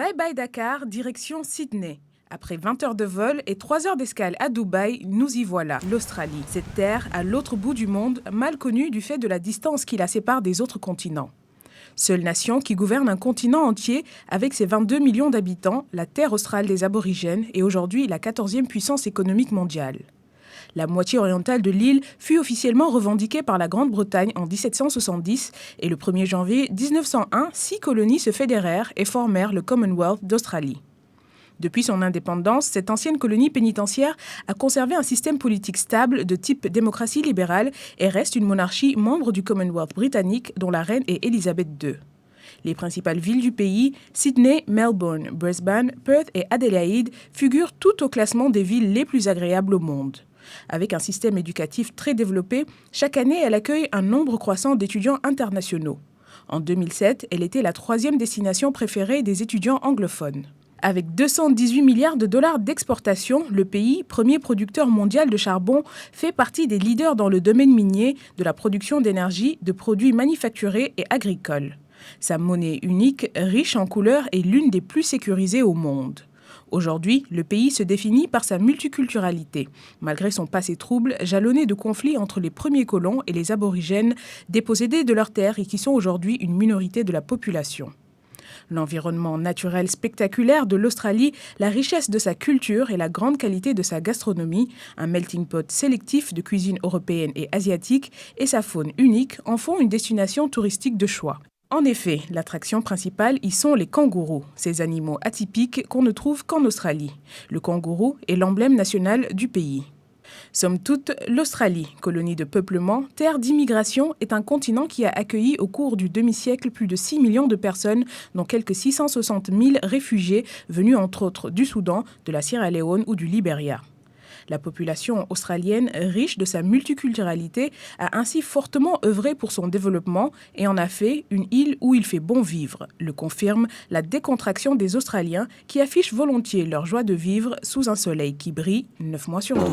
Bye bye Dakar, direction Sydney. Après 20 heures de vol et 3 heures d'escale à Dubaï, nous y voilà, l'Australie. Cette terre, à l'autre bout du monde, mal connue du fait de la distance qui la sépare des autres continents. Seule nation qui gouverne un continent entier avec ses 22 millions d'habitants, la terre australe des aborigènes est aujourd'hui la 14e puissance économique mondiale. La moitié orientale de l'île fut officiellement revendiquée par la Grande-Bretagne en 1770 et le 1er janvier 1901, 6 colonies se fédérèrent et formèrent le Commonwealth d'Australie. Depuis son indépendance, cette ancienne colonie pénitentiaire a conservé un système politique stable de type démocratie libérale et reste une monarchie membre du Commonwealth britannique dont la reine est Elizabeth II. Les principales villes du pays, Sydney, Melbourne, Brisbane, Perth et Adélaïde, figurent toutes au classement des villes les plus agréables au monde. Avec un système éducatif très développé, chaque année elle accueille un nombre croissant d'étudiants internationaux. En 2007, elle était la 3e destination préférée des étudiants anglophones. Avec 218 milliards de dollars d'exportation, le pays, premier producteur mondial de charbon, fait partie des leaders dans le domaine minier, de la production d'énergie, de produits manufacturés et agricoles. Sa monnaie unique, riche en couleurs, est l'une des plus sécurisées au monde. Aujourd'hui, le pays se définit par sa multiculturalité, malgré son passé trouble, jalonné de conflits entre les premiers colons et les aborigènes, dépossédés de leurs terres et qui sont aujourd'hui une minorité de la population. L'environnement naturel spectaculaire de l'Australie, la richesse de sa culture et la grande qualité de sa gastronomie, un melting pot sélectif de cuisine européenne et asiatique et sa faune unique en font une destination touristique de choix. En effet, l'attraction principale y sont les kangourous, ces animaux atypiques qu'on ne trouve qu'en Australie. Le kangourou est l'emblème national du pays. Somme toute, l'Australie, colonie de peuplement, terre d'immigration, est un continent qui a accueilli au cours du demi-siècle plus de 6 millions de personnes, dont quelques 660 000 réfugiés venus entre autres du Soudan, de la Sierra Leone ou du Libéria. La population australienne, riche de sa multiculturalité, a ainsi fortement œuvré pour son développement et en a fait une île où il fait bon vivre, le confirme la décontraction des Australiens qui affichent volontiers leur joie de vivre sous un soleil qui brille 9 mois sur 12.